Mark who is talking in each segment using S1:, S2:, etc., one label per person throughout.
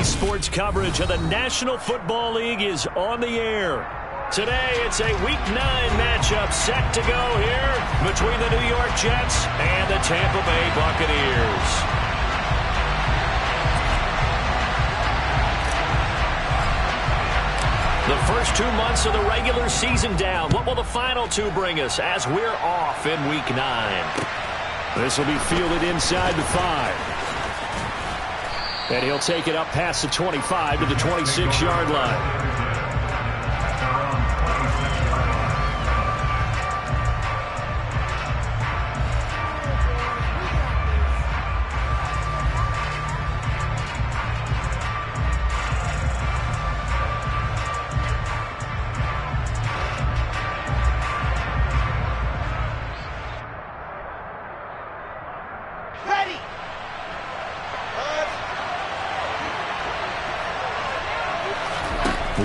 S1: Daily sports coverage of the National Football League is on the air. Today, it's a Week 9 matchup set to go here between the New York Jets and the Tampa Bay Buccaneers. The first 2 months of the regular season down. What will the final two bring us as we're off in Week 9?
S2: This will be fielded inside the 5. And he'll take it up past the 25 to the 26-yard line.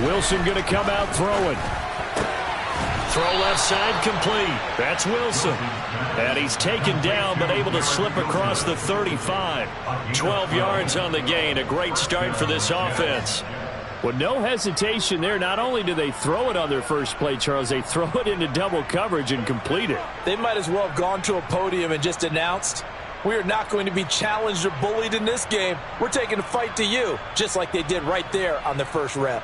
S2: Wilson going to come out throwing.
S1: Throw left side complete. That's Wilson. And he's taken down but able to slip across the 35. 12 yards on the gain. A great start for this offense.
S2: Well, no hesitation there. Not only do they throw it on their first play, Charles, they throw it into double coverage and complete it.
S3: They might as well have gone to a podium and just announced, we are not going to be challenged or bullied in this game. We're taking a fight to you, just like they did right there on the first rep.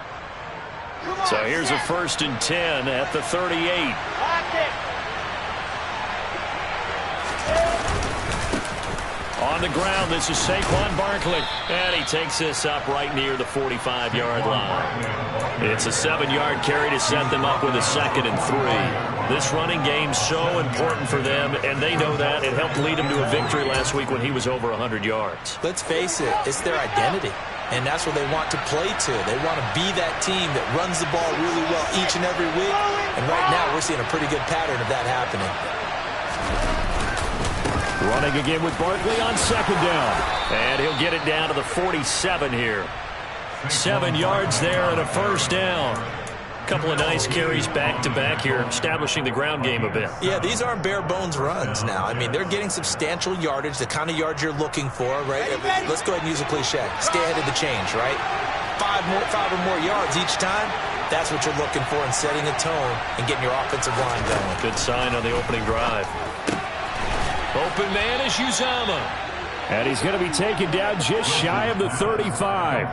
S1: So here's a 1st and 10 at the 38. On the ground, this is Saquon Barkley. And he takes this up right near the 45-yard line. It's a 7-yard carry to set them up with a 2nd and 3. This running game's so important for them, and they know that. It helped lead them to a victory last week when he was over 100 yards.
S3: Let's face it, it's their identity. And that's what they want to play to. They want to be that team that runs the ball really well each and every week. And right now, we're seeing a pretty good pattern of that happening.
S2: Running again with Barkley on 2nd down.
S1: And he'll get it down to the 47 here. 7 yards there and a 1st down. Couple of nice carries back-to-back here, establishing the ground game a bit.
S3: Yeah, these aren't bare-bones runs now. I mean, they're getting substantial yardage, the kind of yards you're looking for, right? Let's go ahead and use a cliche. Stay ahead of the change, right? 5 or more yards each time. That's what you're looking for in setting a tone and getting your offensive line going.
S1: Good sign on the opening drive. Open man is Uzama.
S2: And he's going to be taken down just shy of the 35.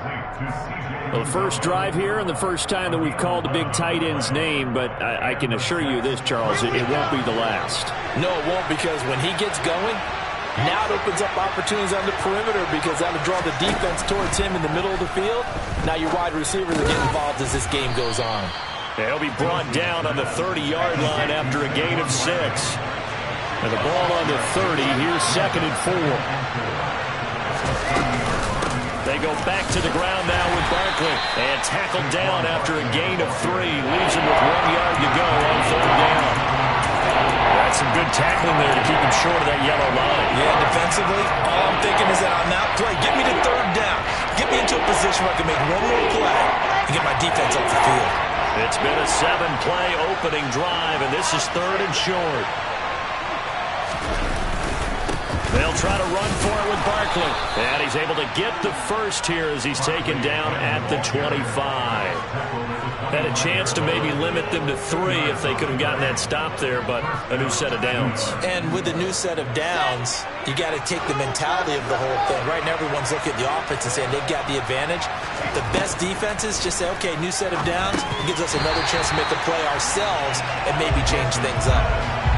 S2: Well, the first drive here and the first time that we've called the big tight end's name, but I can assure you this, Charles, it won't be the last.
S3: No, it won't, because when he gets going, now it opens up opportunities on the perimeter because that'll draw the defense towards him in the middle of the field. Now your wide receivers are getting involved as this game goes on.
S1: They'll be brought down on the 30-yard line after a gain of 6. And the ball on the 30. Here's 2nd and 4. They go back to the ground now with Barkley. And tackled down after a gain of 3. Leaves him with 1 yard to go on 3rd down. That's some good tackling there to keep him short of that yellow line.
S3: Yeah, defensively, all I'm thinking is that on that play, get me to 3rd down. Get me into a position where I can make one more play and get my defense off the field.
S1: It's been a 7-play opening drive, and this is 3rd and short. They'll try to run for it with Barkley. And he's able to get the first here as he's taken down at the 25. Had a chance to maybe limit them to 3 if they could have gotten that stop there, but a new set of downs.
S3: And with the new set of downs, you got to take the mentality of the whole thing. Right now, everyone's looking at the offense and saying they've got the advantage. The best defenses just say, okay, new set of downs. It gives us another chance to make a play ourselves and maybe change things up.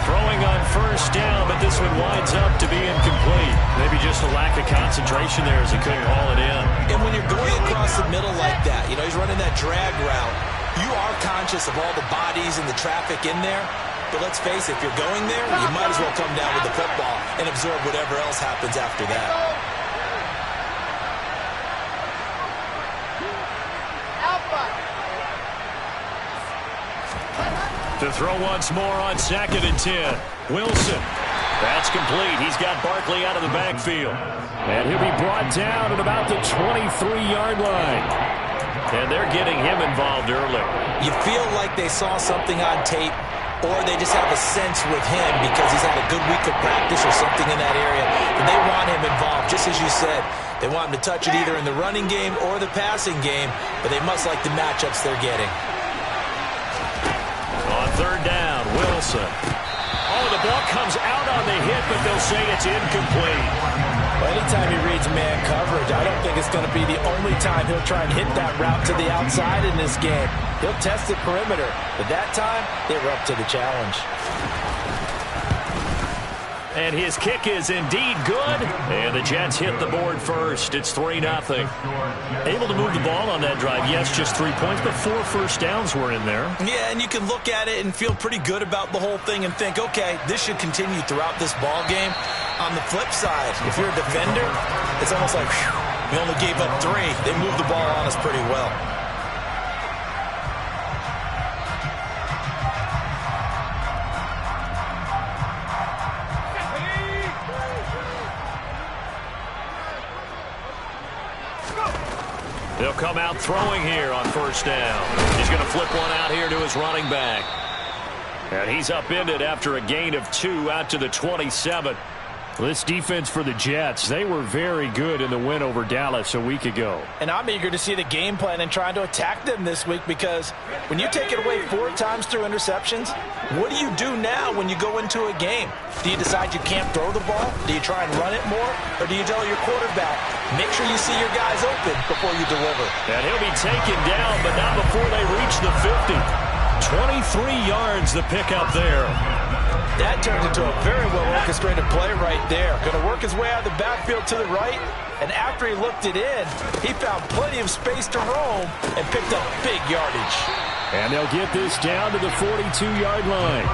S1: Throwing on 1st down, but this one winds up to be incomplete. Maybe just a lack of concentration there as he couldn't haul it in.
S3: And when you're going across the middle like that, you know, he's running that drag route, you are conscious of all the bodies and the traffic in there. But let's face it, if you're going there, you might as well come down with the football and absorb whatever else happens after that.
S1: To throw once more on 2nd and 10. Wilson. That's complete. He's got Barkley out of the backfield.
S2: And he'll be brought down at about the 23-yard line.
S1: And they're getting him involved early.
S3: You feel like they saw something on tape or they just have a sense with him because he's had a good week of practice or something in that area, and they want him involved, just as you said. They want him to touch it either in the running game or the passing game, but they must like the matchups they're getting.
S1: On third down, Wilson. Oh, the ball comes out on the hit, but they'll say it's incomplete.
S4: Well, anytime he reads man coverage, I don't think it's going to be the only time he'll try and hit that route to the outside in this game. He'll test the perimeter, but that time, they were up to the challenge.
S1: And his kick is indeed good. And the Jets hit the board first. It's 3-0.
S2: Able to move the ball on that drive. Yes, just 3 points, but 4 first downs were in there.
S3: Yeah, and you can look at it and feel pretty good about the whole thing and think, okay, this should continue throughout this ball game. On the flip side, if you're a defender, it's almost like, whew, we only gave up 3. They moved the ball on us pretty well.
S1: They'll come out throwing here on first down. He's going to flip one out here to his running back. And he's upended after a gain of 2 out to the 27.
S2: This defense for the Jets, they were very good in the win over Dallas a week ago.
S4: And I'm eager to see the game plan and trying to attack them this week, because when you take it away 4 times through interceptions, what do you do now when you go into a game? Do you decide you can't throw the ball? Do you try and run it more? Or do you tell your quarterback, make sure you see your guys open before you deliver?
S1: And he'll be taken down, but not before they reach the 50. 23 yards the pickup there.
S4: That turned into a very well-orchestrated play right there. Going to work his way out of the backfield to the right, and after he looked it in, he found plenty of space to roam and picked up big yardage.
S2: And they'll get this down to the 42-yard line.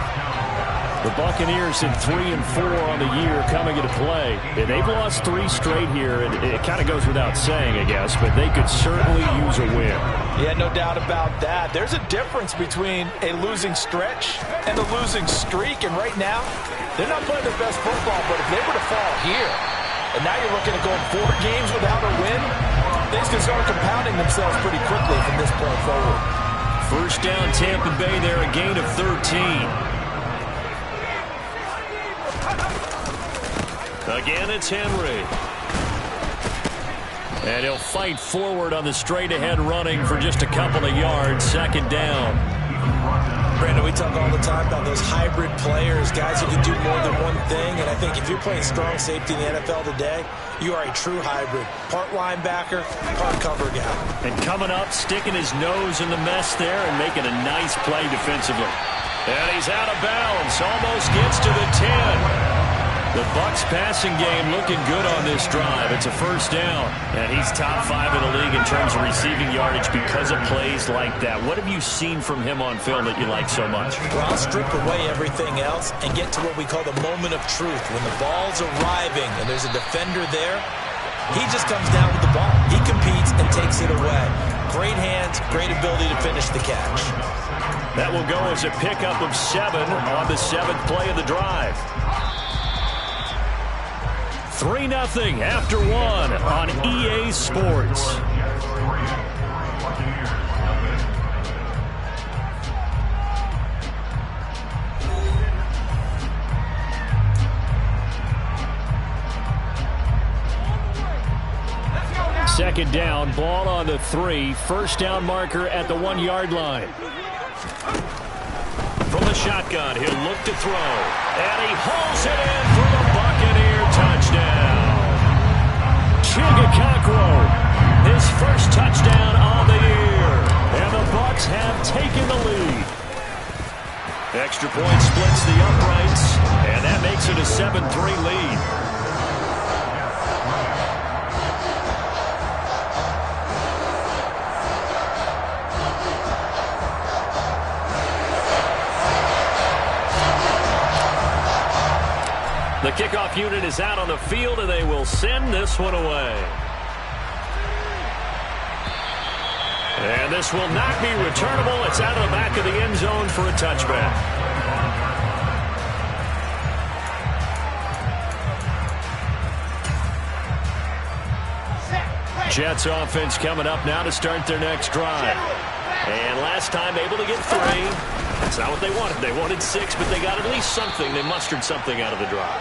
S2: The Buccaneers in 3 and 4 on the year coming into play. And they've lost 3 straight here, and it kind of goes without saying, I guess, but they could certainly use a win.
S4: Yeah, no doubt about that. There's a difference between a losing stretch and a losing streak, and right now, they're not playing their best football, but if they were to fall here, and now you're looking at going 4 games without a win, things can start compounding themselves pretty quickly from this point forward.
S1: First down, Tampa Bay there, a gain of 13. Again, it's Henry. And he'll fight forward on the straight-ahead running for just a couple of yards. Second down.
S3: Brandon, we talk all the time about those hybrid players, guys who can do more than one thing. And I think if you're playing strong safety in the NFL today, you are a true hybrid. Part linebacker, part cover guy.
S1: And coming up, sticking his nose in the mess there and making a nice play defensively. And he's out of bounds. Almost gets to the 10. The Bucs passing game looking good on this drive. It's a first down. And he's top 5 in the league in terms of receiving yardage because of plays like that. What have you seen from him on film that you like so much?
S3: Well, I'll strip away everything else and get to what we call the moment of truth. When the ball's arriving and there's a defender there, he just comes down with the ball. He competes and takes it away. Great hands, great ability to finish the catch.
S1: That will go as a pickup of 7 on the 7th play of the drive. 3-0 after 1 on EA Sports.
S2: Second down, ball on the 3. First down marker at the 1-yard line.
S1: From the shotgun, he'll look to throw. And he hauls it in for the Buccaneer touchdown. Chigakakro, his first touchdown on the year. And the Bucs have taken the lead. Extra point splits the uprights, and that makes it a 7-3 lead. The kickoff unit is out on the field, and they will send this one away. And this will not be returnable. It's out of the back of the end zone for a touchback. Jets offense coming up now to start their next drive. And last time able to get 3. That's not what they wanted. They wanted 6, but they got at least something. They mustered something out of the drive.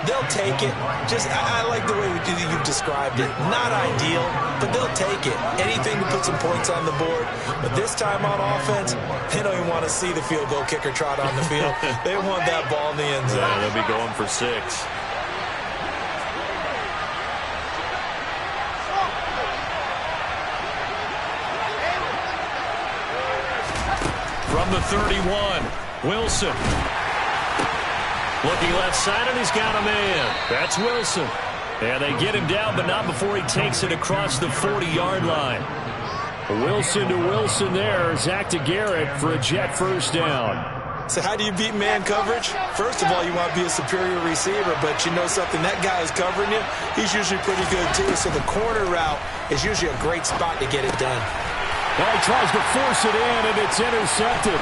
S3: They'll take it. I like the way you've described it. Not ideal, but they'll take it. Anything to put some points on the board. But this time on offense, they don't even want to see the field goal kicker trot on the field. They want that ball in the end zone.
S1: Yeah, they'll be going for 6. From the 31, Wilson. Looking left side, and he's got a man. That's Wilson. And they get him down, but not before he takes it across the 40-yard line. Wilson to Wilson there. Zach to Garrett for a jet first down.
S3: So how do you beat man coverage? First of all, you want to be a superior receiver, but you know something, that guy is covering you. He's usually pretty good, too. So the corner route is usually a great spot to get it done.
S2: Well, he tries to force it in, and it's intercepted.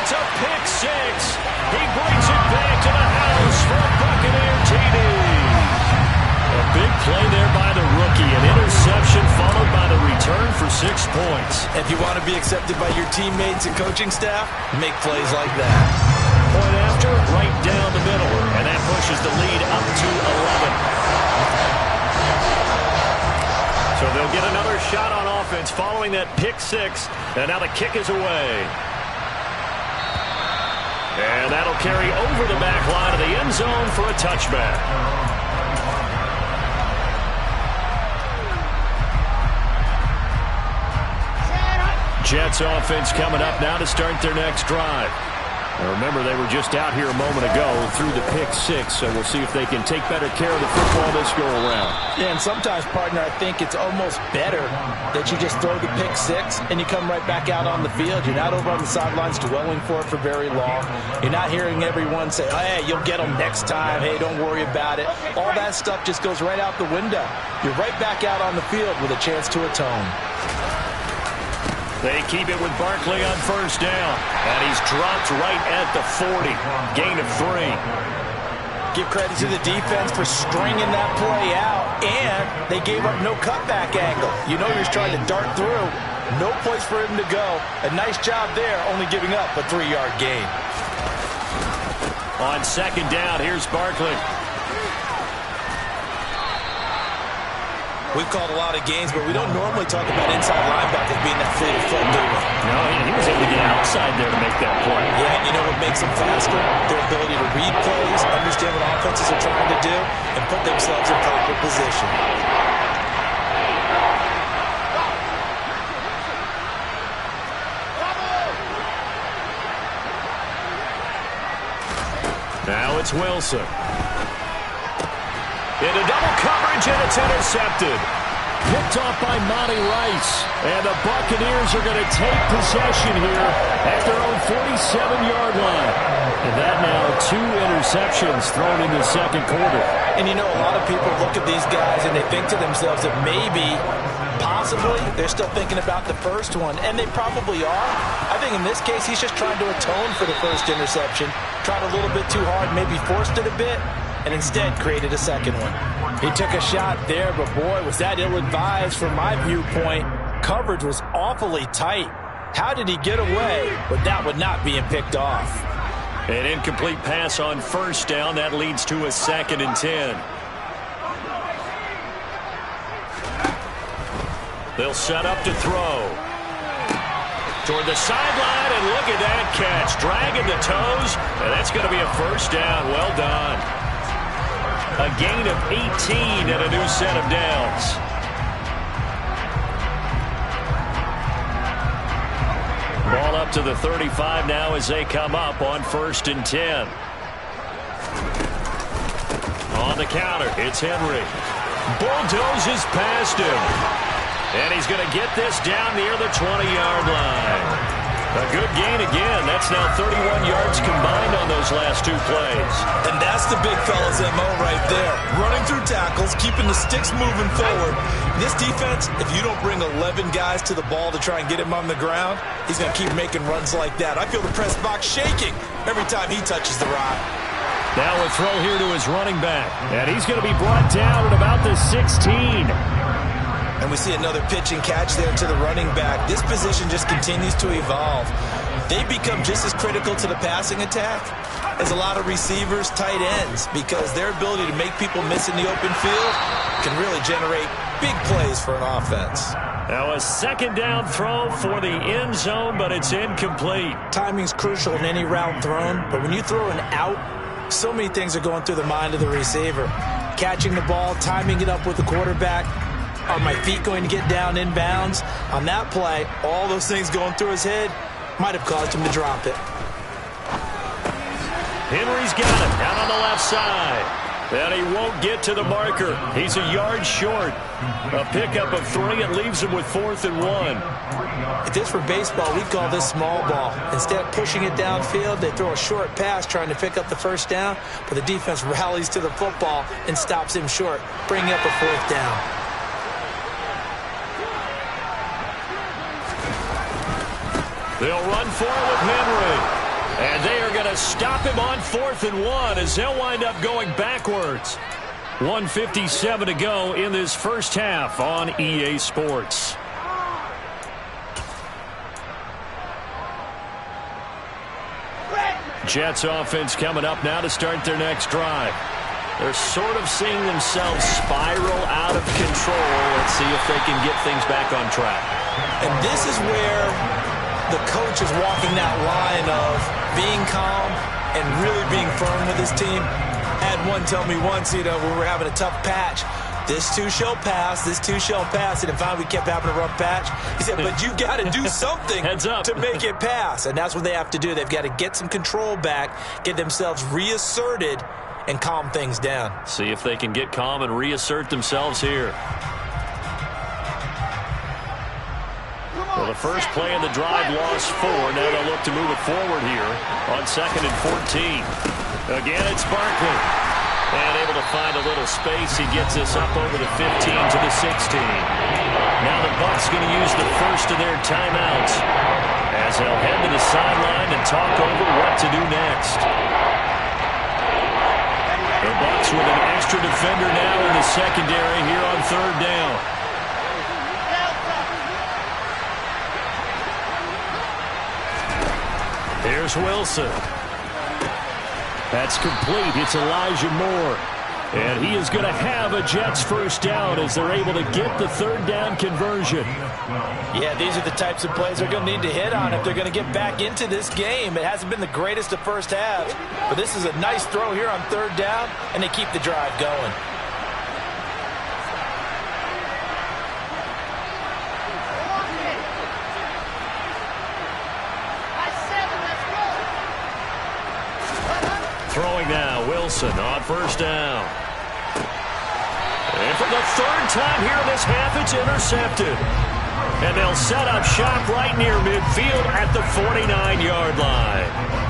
S1: It's a pick 6. He brings it back to the house for a Buccaneer TD. A big play there by the rookie. An interception followed by the return for 6 points.
S3: If you want to be accepted by your teammates and coaching staff, make plays like that.
S1: Point after, right down the middle. And that pushes the lead up to 11. So they'll get another shot on offense following that pick 6. And now the kick is away. And that'll carry over the back line of the end zone for a touchback. Jets offense coming up now to start their next drive. Now remember, they were just out here a moment ago through the pick 6, so we'll see if they can take better care of the football this go-around.
S4: Yeah, and sometimes, partner, I think it's almost better that you just throw the pick 6 and you come right back out on the field. You're not over on the sidelines dwelling for it for very long. You're not hearing everyone say, oh, hey, you'll get them next time. Hey, don't worry about it. All that stuff just goes right out the window. You're right back out on the field with a chance to atone.
S1: They keep it with Barkley on first down. And he's dropped right at the 40. Gain of 3.
S4: Give credit to the defense for stringing that play out. And they gave up no cutback angle. You know he was trying to dart through. No place for him to go. A nice job there, only giving up a 3-yard gain.
S1: On second down, here's Barkley.
S3: We've called a lot of games, but we don't normally talk about inside linebackers being that fleet of foot, do we?
S1: No, he was able to get outside there to make that play.
S3: Yeah, and you know what makes them faster? Their ability to read plays, understand what offenses are trying to do, and put themselves in proper position.
S1: Now it's Wilson. Into double coverage, and it's intercepted.
S2: Picked off by Monty Rice. And the Buccaneers are going to take possession here at their own 47-yard line. And that now 2 interceptions thrown in the second quarter.
S4: And you know, a lot of people look at these guys and they think to themselves that maybe, possibly, they're still thinking about the first one. And they probably are. I think in this case, he's just trying to atone for the first interception. Tried a little bit too hard, maybe forced it a bit, and instead created a second one. He took a shot there, but boy, was that ill-advised from my viewpoint. Coverage was awfully tight. How did he get away with that one not being picked off?
S1: An incomplete pass on first down. That leads to a 2nd and 10. They'll set up to throw. Toward the sideline, and look at that catch. Dragging the toes, and that's going to be a first down. Well done. A gain of 18 and a new set of downs. Ball up to the 35 now as they come up on 1st and 10. On the counter, it's Henry. Bulldozes past him. And he's going to get this down near the 20-yard line. A good gain again. That's now 31 yards combined on those last 2 plays.
S3: And that's the big fella's MO right there. Running through tackles, keeping the sticks moving forward. This defense, if you don't bring 11 guys to the ball to try and get him on the ground, he's going to keep making runs like that. I feel the press box shaking every time he touches the rock.
S1: Now a throw here to his running back. And he's going to be brought down at about the 16.
S3: And we see another pitch and catch there to the running back. This position just continues to evolve. They become just as critical to the passing attack as a lot of receivers, tight ends, because their ability to make people miss in the open field can really generate big plays for an offense.
S2: Now a second down throw for the end zone, but it's incomplete.
S3: Timing's crucial in any route thrown, but when you throw an out, so many things are going through the mind of the receiver. Catching the ball, timing it up with the quarterback. Are my feet going to get down in bounds? On that play, all those things going through his head might have caused him to drop it.
S2: Henry's got it out on the left side. And he won't get to the marker. He's a yard short. A pickup of 3. It leaves him with 4th and 1.
S3: If this were baseball, we'd call this small ball. Instead of pushing it downfield, they throw a short pass trying to pick up the first down, but the defense rallies to the football and stops him short, bringing up a 4th down.
S2: They'll run for it with Henry. And they are going to stop him on 4th and 1 as they'll wind up going backwards. 1:57 to go in this first half on EA Sports. Jets offense coming up now to start their next drive. They're sort of seeing themselves spiral out of control. Let's see if they can get things back on track.
S3: And this is where the coach is walking that line of being calm and really being firm with his team. I had one tell me once, when we were having a tough patch, this too shall pass, this too shall pass, and finally we kept having a rough patch. He said, but you got to do something to make it pass, and that's what they have to do. They've got to get some control back, get themselves reasserted, and calm things down.
S2: See if they can get calm and reassert themselves here. Well, the first play of the drive lost 4. Now they'll look to move it forward here on 2nd and 14. Again, it's Barkley. And able to find a little space. He gets this up over the 15 to the 16. Now the Bucs going to use the first of their timeouts as they'll head to the sideline and talk over what to do next. The Bucs with an extra defender now in the secondary here on 3rd down. Here's Wilson. That's complete. It's Elijah Moore. And he is going to have a Jets first down as they're able to get the 3rd down conversion.
S4: Yeah, these are the types of plays they're going to need to hit on if they're going to get back into this game. It hasn't been the greatest of first halves, but this is a nice throw here on 3rd down, and they keep the drive going.
S2: Throwing now, Wilson on 1st down. And for the 3rd time here in this half, it's intercepted. And they'll set up shop right near midfield at the 49-yard line.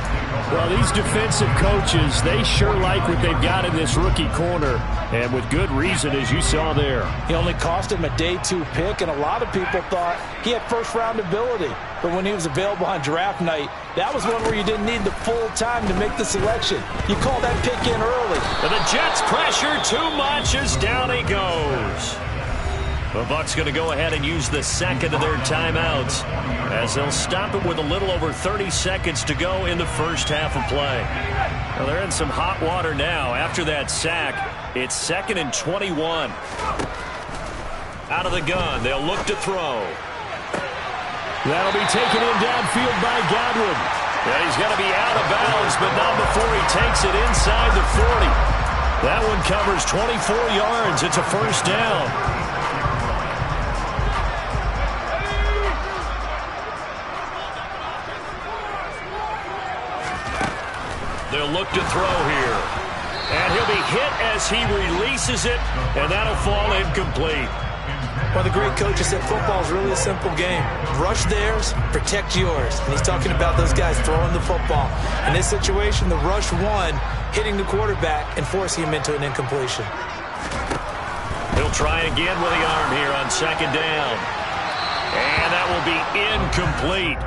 S2: Well, these defensive coaches, they sure like what they've got in this rookie corner. And with good reason, as you saw there.
S4: He only cost him a day 2 pick, and a lot of people thought he had first-round ability. But when he was available on draft night, that was one where you didn't need the full time to make the selection. You call that pick in early.
S2: And the Jets pressure too much as down he goes. The Bucs going to go ahead and use the 2nd of their timeouts as they'll stop it with a little over 30 seconds to go in the first half of play. Well, they're in some hot water now. After that sack, it's 2nd and 21. Out of the gun, they'll look to throw. That'll be taken in downfield by Godwin. Yeah, he's going to be out of bounds, but not before he takes it inside the 40. That one covers 24 yards. It's a first down. They'll look to throw here. And he'll be hit as he releases it, and that'll fall incomplete.
S3: Well, the great coach has said football is really a simple game. Rush theirs, protect yours. And he's talking about those guys throwing the football. In this situation, the rush won, hitting the quarterback and forcing him into an incompletion.
S2: He'll try again with the arm here on 2nd down. And that will be incomplete.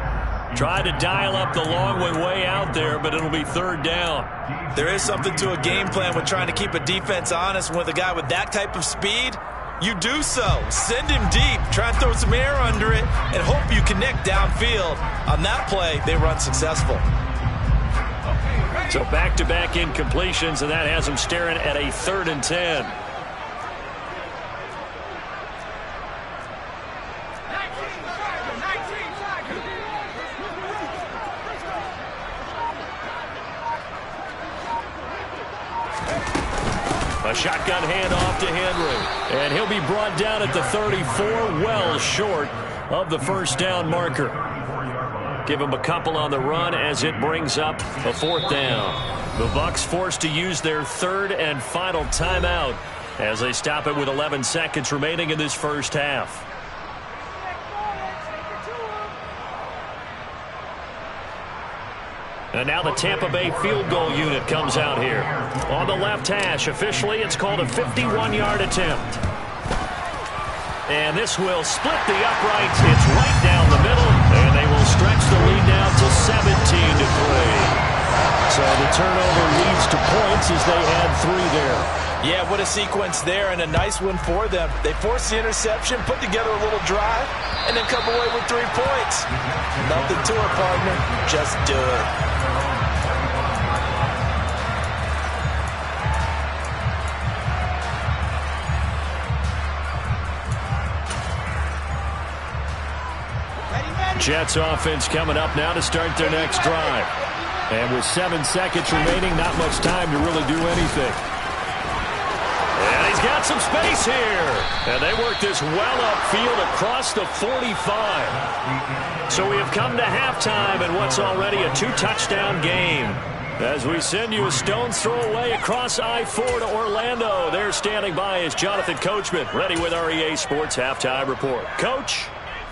S2: Tried to dial up the long one way out there, but it'll be 3rd down.
S3: There is something to a game plan with trying to keep a defense honest with a guy with that type of speed. you do so. Send him deep. Try and throw some air under it and hope you connect downfield. On that play, they run successful.
S2: So back-to-back incompletions, and that has them staring at a 3rd and 10. A shotgun handoff to Henry. And he'll be brought down at the 34, well short of the first down marker. Give him a couple on the run as it brings up a 4th down. The Bucs forced to use their 3rd and final timeout as they stop it with 11 seconds remaining in this first half. And now the Tampa Bay field goal unit comes out here. On the left hash, officially it's called a 51-yard attempt. And this will split the uprights. It's right down the middle, and they will stretch the lead down to 17-3. So the turnover leads to points as they add 3 there.
S4: Yeah, what a sequence there, and a nice one for them. They forced the interception, put together a little drive, and then come away with 3 points. Nothing to it, partner. Just do it.
S2: Jets offense coming up now to start their next drive. And with 7 seconds remaining, not much time to really do anything. And he's got some space here. And they work this well upfield across the 45. So we have come to halftime in what's already a 2-touchdown game. As we send you a stone's throw away across I-4 to Orlando. There standing by is Jonathan Coachman, ready with our EA Sports Halftime Report. Coach,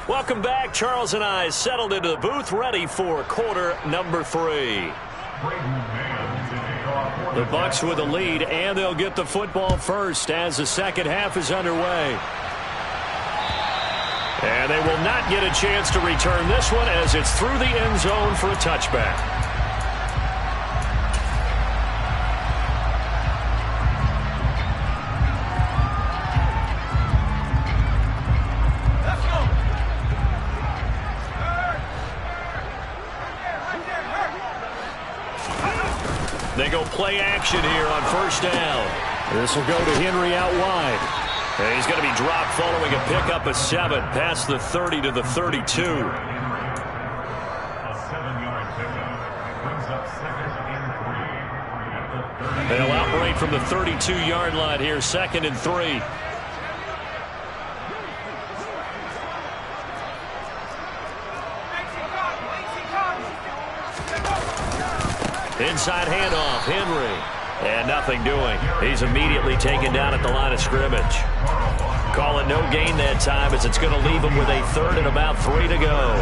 S2: welcome back. Charles and I settled into the booth, ready for quarter number 3. The Bucs with the lead, and they'll get the football first as the second half is underway. And they will not get a chance to return this one as it's through the end zone for a touchback. They go play action here on first down. This will go to Henry out wide. And he's going to be dropped following a pickup of 7 past the 30 to the 32.
S5: A 7-yard pickup brings up 2nd and 3.
S2: They'll operate from the 32-yard line here, 2nd and 3. Inside handoff, Henry. And nothing doing. He's immediately taken down at the line of scrimmage. Call it no gain that time as it's going to leave him with a 3rd and about 3 to go.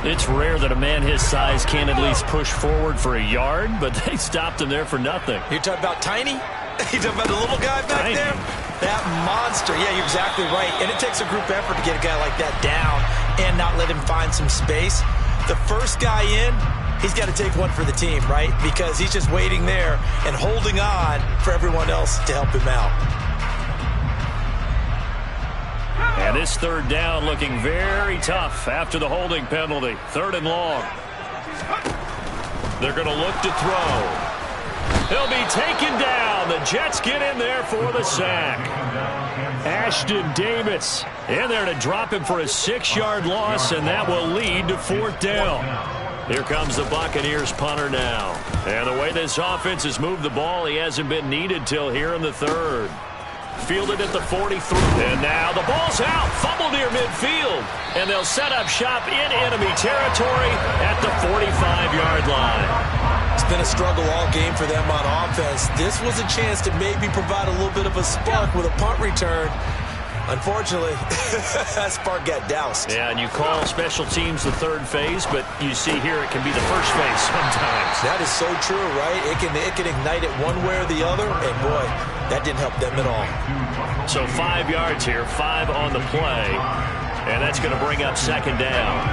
S2: It's rare that a man his size can't at least push forward for a yard, but they stopped him there for nothing.
S3: You're talking about Tiny? You're talking about the little guy back there? That monster. Yeah, you're exactly right. And it takes a group effort to get a guy like that down and not let him find some space. The first guy in, he's got to take one for the team, right? Because he's just waiting there and holding on for everyone else to help him out.
S2: And this 3rd down looking very tough after the holding penalty. 3rd and long. They're going to look to throw. He'll be taken down. The Jets get in there for the sack. Ashton Davis in there to drop him for a 6-yard loss, and that will lead to 4th down. Here comes the Buccaneers punter now. And the way this offense has moved the ball, he hasn't been needed till here in the 3rd. Fielded at the 43. And now the ball's out. Fumble near midfield. And they'll set up shop in enemy territory at the 45-yard line.
S3: It's been a struggle all game for them on offense. This was a chance to maybe provide a little bit of a spark with a punt return. Unfortunately, that spark got doused.
S2: Yeah, and you call special teams the 3rd phase, but you see here it can be the 1st phase sometimes.
S3: That is so true, right? It can ignite it one way or the other, and boy, that didn't help them at all.
S2: So 5 yards here, 5 on the play, and that's going to bring up 2nd down.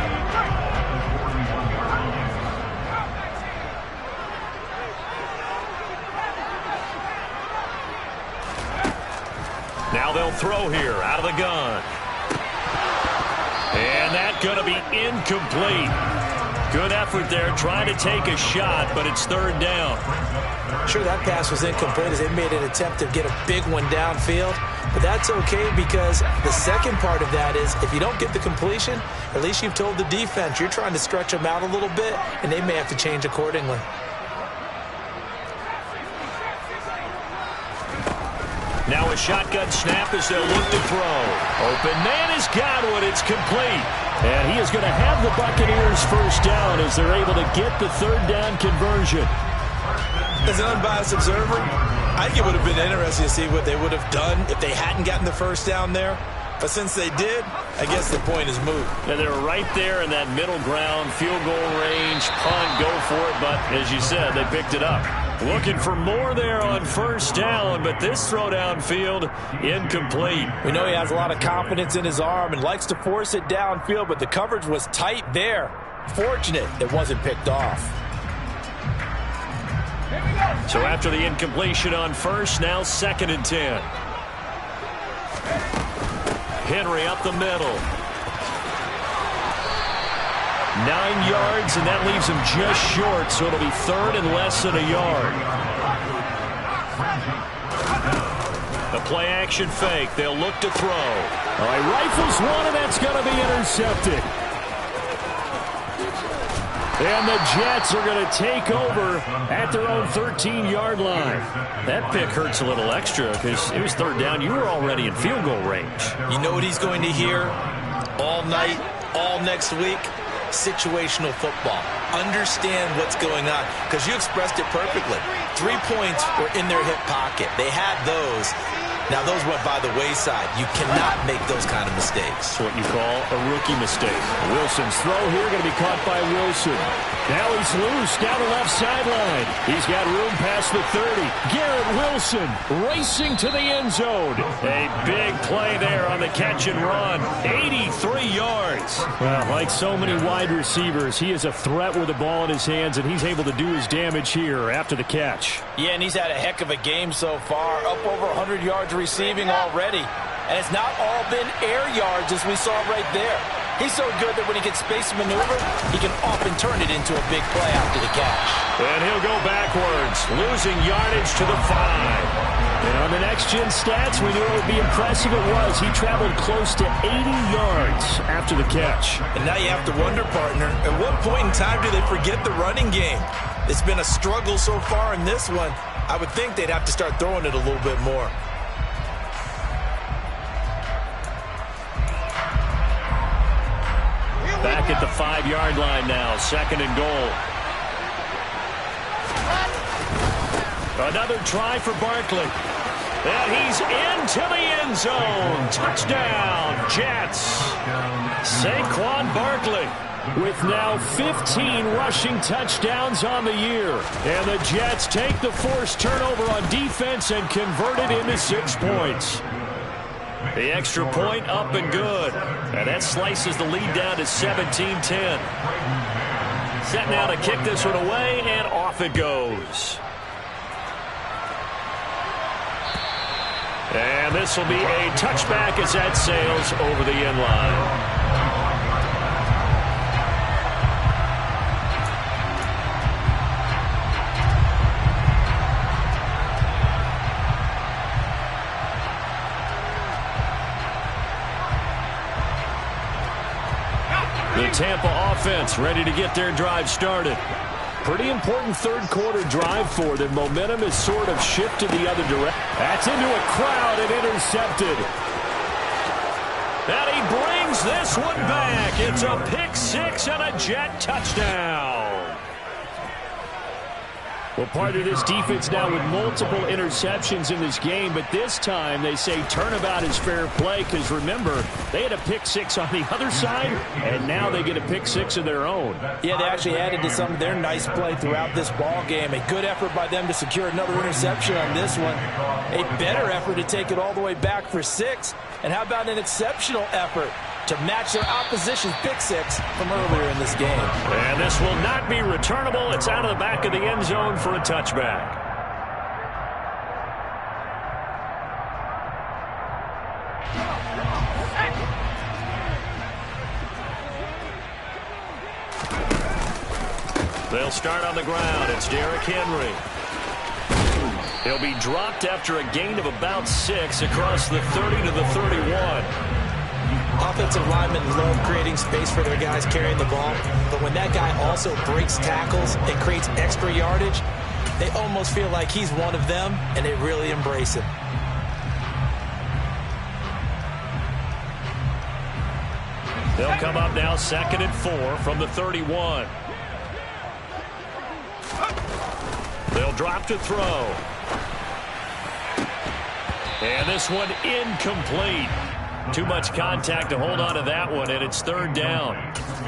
S2: Now
S1: Now they'll throw here out of the gun. And that's going to be incomplete. Good effort there trying to take a shot, but it's third down.
S3: Sure, that pass was incomplete as they made an attempt to get a big one downfield. But that's okay because the second part of that is if you don't get the completion, at least you've told the defense you're trying to stretch them out a little bit, and they may have to change accordingly.
S1: Now a shotgun snap as they'll look to throw. Open man has got one. It's complete.
S2: And he is going to have the Buccaneers first down as they're able to get the third down conversion.
S3: As an unbiased observer, I think it would have been interesting to see what they would have done if they hadn't gotten the first down there. But since they did, I guess the point is moot.
S1: And they're right there in that middle ground, field goal range, punt, go for it. But as you said, they picked it up. Looking for more there on first down, but this throw downfield, incomplete.
S4: We know he has a lot of confidence in his arm and likes to force it downfield, but the coverage was tight there. Fortunate it wasn't picked off.
S1: So after the incompletion on first, now 2nd and 10. Henry up the middle. 9 yards, and that leaves him just short, so it'll be third and less than a yard. The play-action fake. They'll look to throw.
S2: All right, rifles one, and that's going to be intercepted. And the Jets are going to take over at their own 13-yard line.
S1: That pick hurts a little extra because it was third down. You were already in field goal range.
S3: You know what he's going to hear all night, all next week? Situational football. Understand what's going on because you expressed it perfectly. 3 points were in their hip pocket. They had those. Now, those went by the wayside. You cannot make those kind of mistakes.
S1: That's what you call a rookie mistake.
S2: Wilson's throw here going to be caught by Wilson. Now he's loose down the left sideline. He's got room past the 30. Garrett Wilson racing to the end zone.
S1: A big play there on the catch and run. 83 yards.
S2: Well, like so many wide receivers, he is a threat with the ball in his hands, and he's able to do his damage here after the catch.
S4: Yeah, and he's had a heck of a game so far. Up over 100 yards receiving already. And it's not all been air yards as we saw right there. He's so good that when he gets space to maneuver, he can often turn it into a big play after the catch.
S1: And he'll go backwards, losing yardage to the 5.
S2: And on the next-gen stats, we knew it would be impressive. It was. He traveled close to 80 yards after the catch.
S3: And now you have to wonder, partner, at what point in time do they forget the running game? It's been a struggle so far in this one. I would think they'd have to start throwing it a little bit more.
S1: Back at the 5-yard line now, 2nd and goal. Another try for Barkley. And he's into the end zone. Touchdown, Jets. Saquon Barkley
S2: with now 15 rushing touchdowns on the year. And the Jets take the forced turnover on defense and convert it into 6 points.
S1: The extra point up and good. And that slices the lead down to 17-10. Set now to kick this one away, and off it goes. And this will be a touchback as that sails over the end line. The Tampa offense ready to get their drive started.
S2: Pretty important third-quarter drive for them. Momentum is sort of shifted the other direction. That's into a crowd and intercepted.
S1: And he brings this one back. It's a pick-6 and a Jet touchdown.
S2: Well, part of this defense now with multiple interceptions in this game, but this time they say turnabout is fair play because, remember, they had a pick-6 on the other side, and now they get a pick-6 of their own.
S4: Yeah, they actually added to some of their nice play throughout this ball game. A good effort by them to secure another interception on this one. A better effort to take it all the way back for 6. And how about an exceptional effort to match their opposition's pick-6 from earlier in this game.
S1: And this will not be returnable. It's out of the back of the end zone for a touchback. They'll start on the ground. It's Derrick Henry. He'll be dropped after a gain of about 6 across the 30 to the 31.
S3: Offensive linemen love creating space for their guys carrying the ball, but when that guy also breaks tackles and creates extra yardage, they almost feel like he's one of them, and they really embrace him.
S1: They'll come up now 2nd and 4 from the 31. They'll drop to throw. And this one incomplete. Too much contact to hold on to that one, and it's 3rd down.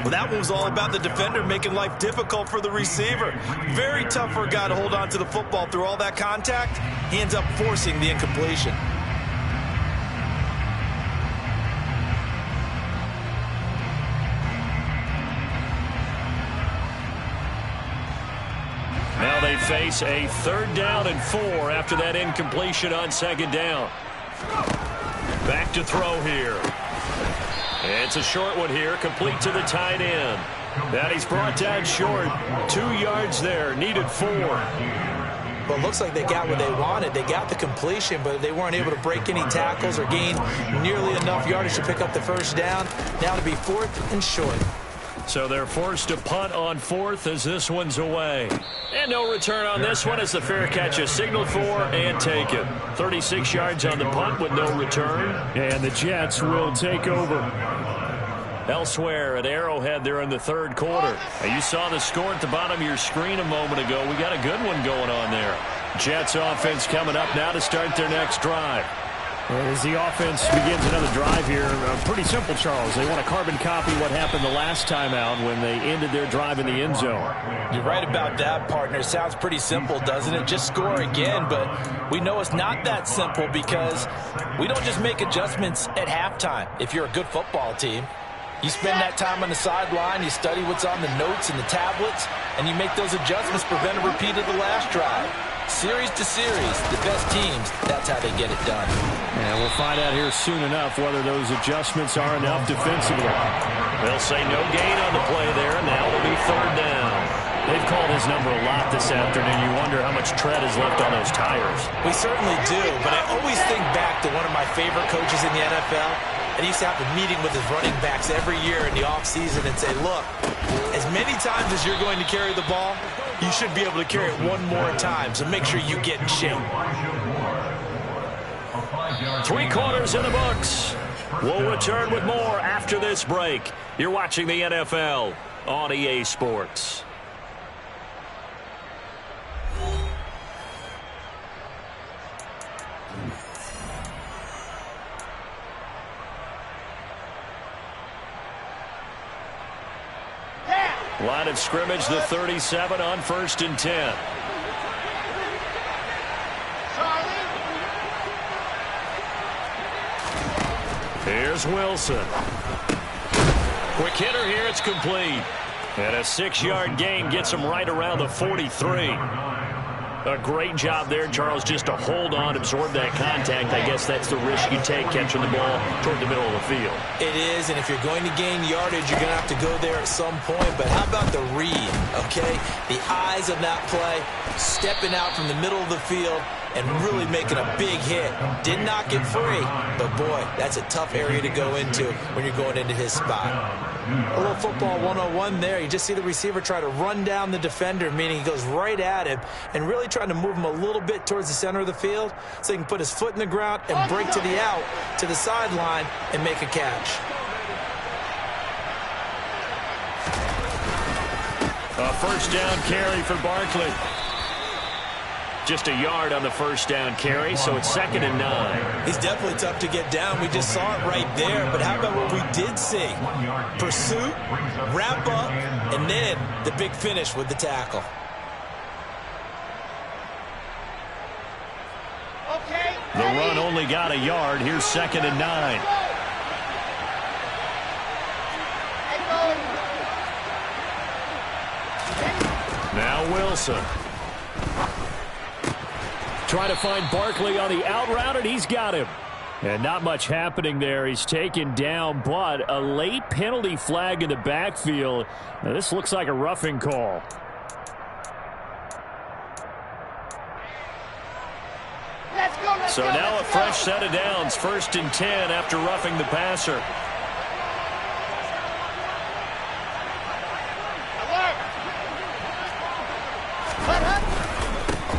S4: Well, that one was all about the defender making life difficult for the receiver. Very tough for a guy to hold on to the football through all that contact. He ends up forcing the incompletion.
S1: Now they face a 3rd down and 4 after that incompletion on 2nd down. Back to throw here. It's a short one here, complete to the tight end. And he's brought down short. 2 yards there, needed 4.
S3: Well, it looks like they got what they wanted. They got the completion, but they weren't able to break any tackles or gain nearly enough yardage to pick up the 1st down. Now to be 4th and short.
S1: So they're forced to punt on 4th as this one's away. And no return on this one as the fair catch is signaled for and taken. 36 yards on the punt with no return.
S2: And the Jets will take over.
S1: Elsewhere at Arrowhead there in the 3rd quarter. Now you saw the score at the bottom of your screen a moment ago. We got a good one going on there. Jets offense coming up now to start their next drive.
S2: As the offense begins another drive here, pretty simple, Charles. They want to carbon copy what happened the last time out when they ended their drive in the end zone.
S4: You're right about that, partner. Sounds pretty simple, doesn't it? Just score again, but we know it's not that simple because we don't just make adjustments at halftime. If you're a good football team, you spend that time on the sideline, you study what's on the notes and the tablets, and you make those adjustments, prevent a repeat of the last drive. Series to series, the best teams, that's how they get it done.
S2: And we'll find out here soon enough whether those adjustments are enough defensively.
S1: They'll say no gain on the play there, and now it'll be 3rd down. They've called his number a lot this afternoon. You wonder how much tread is left on those tires.
S3: We certainly do, but I always think back to one of my favorite coaches in the NFL. And he used to have a meeting with his running backs every year in the offseason and say, look, as many times as you're going to carry the ball, you should be able to carry it one more time, so make sure you get in shape.
S1: 3 quarters in the books. We'll return with more after this break. You're watching the NFL on EA Sports. Line of scrimmage, the 37 on 1st and 10. Here's Wilson. Quick hitter here, it's complete. And a 6-yard gain gets him right around the 43. A great job there, Charles, just to hold on, absorb that contact. I guess that's the risk you take catching the ball toward the middle of the field.
S3: It is, and if you're going to gain yardage, you're going to have to go there at some point. But how about the read, okay? The eyes of that play, stepping out from the middle of the field and really making a big hit. Did not get free, but boy, that's a tough area to go into when you're going into his spot. A little football 101 there. You just see the receiver try to run down the defender, meaning he goes right at him and really trying to move him a little bit towards the center of the field so he can put his foot in the ground and break to the out, to the sideline, and make a catch.
S1: A 1st down carry for Barkley. Just a yard on the 1st down carry, so it's 2nd and 9.
S3: He's definitely tough to get down. We just saw it right there. But how about what we did see? Pursuit, wrap up, and then the big finish with the tackle.
S1: The run only got a yard. Here's 2nd and 9. Now Wilson.
S2: Trying to find Barkley on the out route, and he's got him. And not much happening there. He's taken down, but a late penalty flag in the backfield. Now, this looks like a roughing call. So now a fresh set of downs, 1st and 10 after roughing the passer.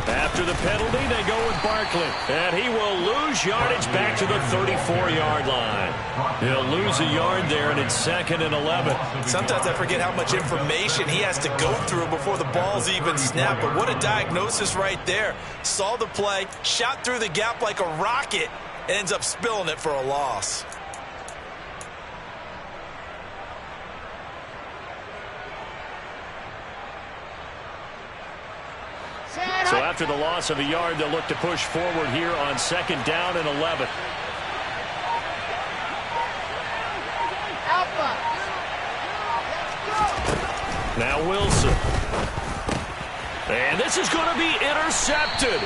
S2: After the penalty, they go with Barkley. And he will lose yardage back to the 34-yard line. He'll lose a yard there, and it's 2nd and 11.
S3: Sometimes I forget how much information he has to go through before the ball's even snapped. But what a diagnosis right there. Saw the play, shot through the gap like a rocket, ends up spilling it for a loss.
S2: So after the loss of a yard, they'll look to push forward here on 2nd down and 11. Now Wilson. And this is going to be intercepted.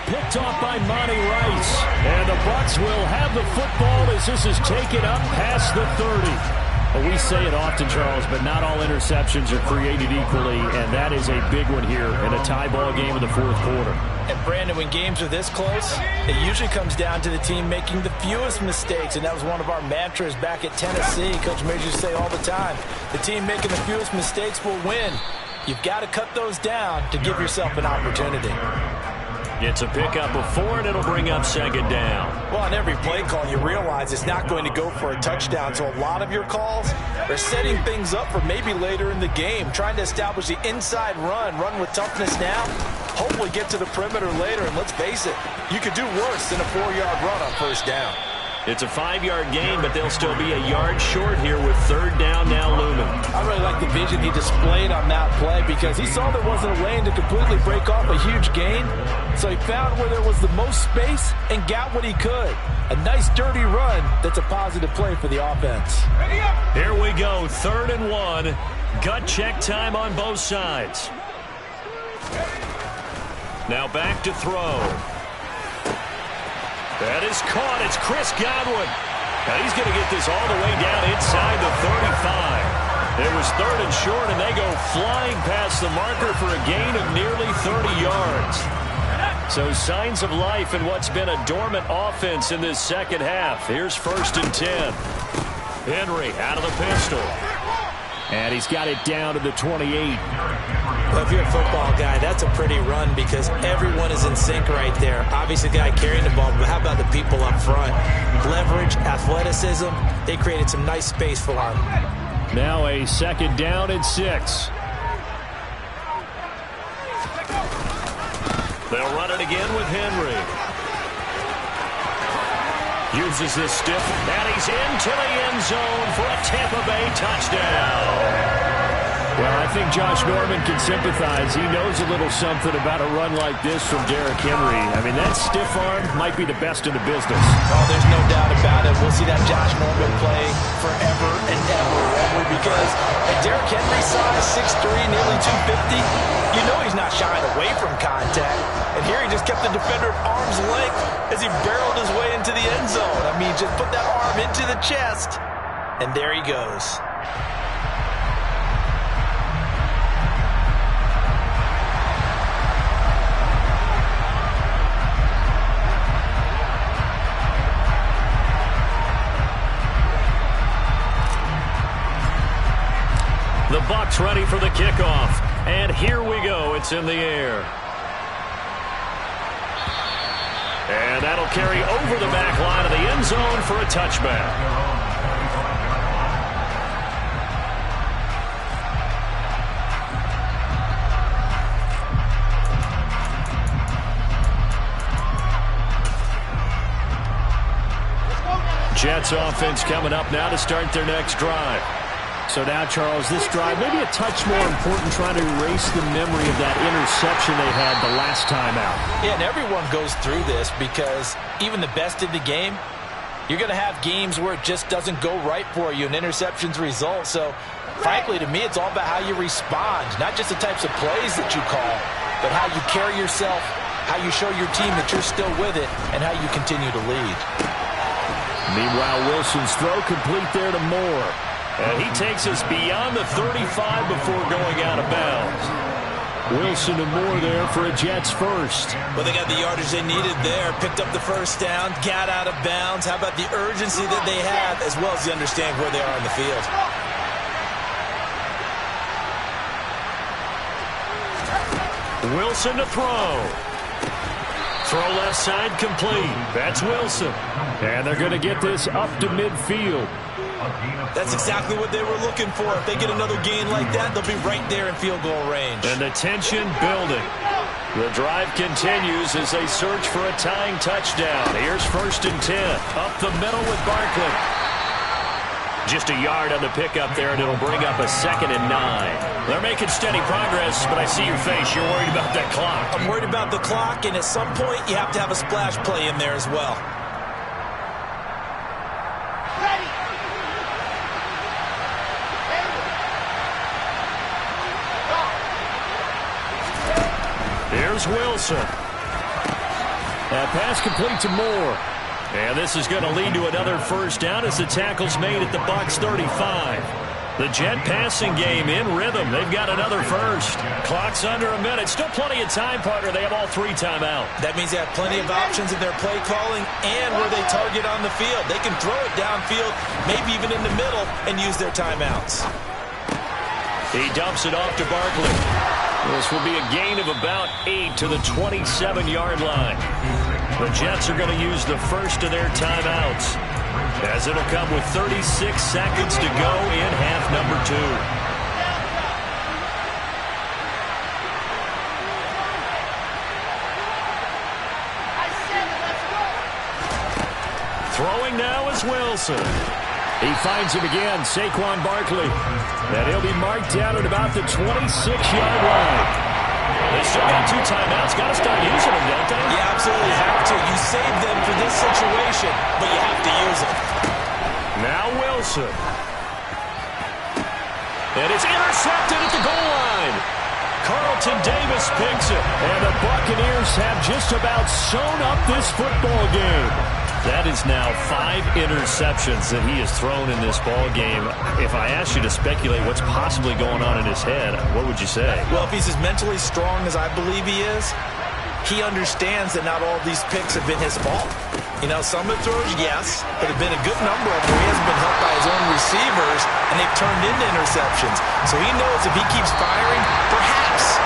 S2: Picked off by Monty Rice. And the Bucs will have the football as this is taken up past the 30. Well, we say it often, Charles, but not all interceptions are created equally, and that is a big one here in a tie ball game in the 4th quarter.
S4: And, Brandon, when games are this close, it usually comes down to the team making the fewest mistakes, and that was one of our mantras back at Tennessee. Coach Major used to say all the time, the team making the fewest mistakes will win. You've got to cut those down to give yourself an opportunity.
S2: It's a pickup of 4, and it'll bring up 2nd down.
S4: Well, on every play call, you realize it's not going to go for a touchdown. So a lot of your calls are setting things up for maybe later in the game, trying to establish the inside run with toughness now, hopefully get to the perimeter later. And let's face it, you could do worse than a 4-yard run on 1st down.
S2: It's a 5-yard gain, but they'll still be a yard short here with 3rd down now looming.
S4: I really like the vision he displayed on that play because he saw there wasn't a lane to completely break off a huge gain. So he found where there was the most space and got what he could. A nice dirty run that's a positive play for the offense.
S2: Here we go, 3rd and 1. Gut check time on both sides. Now back to throw. That is caught. It's Chris Godwin. And he's going to get this all the way down inside the 35. It was 3rd and short, and they go flying past the marker for a gain of nearly 30 yards. So signs of life in what's been a dormant offense in this 2nd half. Here's 1st and 10. Henry out of the pistol. And he's got it down to the 28.
S3: Well, if you're a football guy, that's a pretty run because everyone is in sync right there. Obviously, the guy carrying the ball, but how about the people up front? Leverage, athleticism, they created some nice space for him.
S2: Now a 2nd down and 6. They'll run it again with Henry. Uses this stiff, and he's into the end zone for a Tampa Bay touchdown. Well, I think Josh Norman can sympathize. He knows a little something about a run like this from Derrick Henry. I mean, that stiff arm might be the best in the business.
S4: Oh, there's no doubt about it. We'll see that Josh Norman play forever and ever, because at Derrick Henry's size, 6'3", nearly 250, you know he's not shying away from contact. And here he just kept the defender at arm's length as he barreled his way into the end zone. I mean, just put that arm into the chest, and there he goes.
S2: The Bucs ready for the kickoff. And here we go. It's in the air. And that'll carry over the back line of the end zone for a touchback. Jets offense coming up now to start their next drive. So now, Charles, this drive maybe a touch more important, trying to erase the memory of that interception they had the last time out.
S4: Yeah, and everyone goes through this because even the best in the game, you're going to have games where it just doesn't go right for you and interceptions result. So, frankly, to me, it's all about how you respond, not just the types of plays that you call, but how you carry yourself, how you show your team that you're still with it, and how you continue to lead.
S2: Meanwhile, Wilson's throw complete there to Moore. And he takes us beyond the 35 before going out of bounds. Wilson and Moore there for a Jets first.
S3: Well, they got the yardage they needed there. Picked up the first down, got out of bounds. How about the urgency that they have, as well as the understand where they are in the field?
S2: Wilson to throw. Throw left side complete. That's Wilson. And they're going to get this up to midfield.
S3: That's exactly what they were looking for. If they get another gain like that, they'll be right there in field goal range.
S2: And the tension building. The drive continues as they search for a tying touchdown. Here's 1st and 10. Up the middle with Barkley. Just a yard on the pickup there, and it'll bring up a 2nd and 9.
S1: They're making steady progress, but I see your face. You're worried about that clock.
S3: I'm worried about the clock, and at some point, you have to have a splash play in there as well.
S2: Here's Wilson. That pass complete to Moore. And this is going to lead to another first down as the tackle's made at the Bucs 35. The Jet passing game in rhythm. They've got another first. Clock's under a minute. Still plenty of time, partner. They have all 3 timeout.
S3: That means they have plenty of options in their play calling and where they target on the field. They can throw it downfield, maybe even in the middle, and use their timeouts.
S2: He dumps it off to Barkley. This will be a gain of about 8 to the 27-yard line. The Jets are going to use the first of their timeouts, as it'll come with 36 seconds to go in half number 2. Throwing now is Wilson. He finds him again, Saquon Barkley. And he'll be marked down at about the 26-yard line.
S1: They still got 2 timeouts. Got to start using them, don't they?
S3: You absolutely have to. You save them for this situation, but you have to use them.
S2: Now Wilson.
S1: And it's intercepted at the goal line.
S2: Carlton Davis picks it. And the Buccaneers have just about sewn up this football game. That is now 5 interceptions that he has thrown in this ball game. If I asked you to speculate what's possibly going on in his head, what would you say?
S3: Well, if he's as mentally strong as I believe he is, he understands that not all of these picks have been his fault. You know, some of the throws, yes, but there have been a good number of them where he hasn't been helped by his own receivers, and they've turned into interceptions. So he knows if he keeps firing, perhaps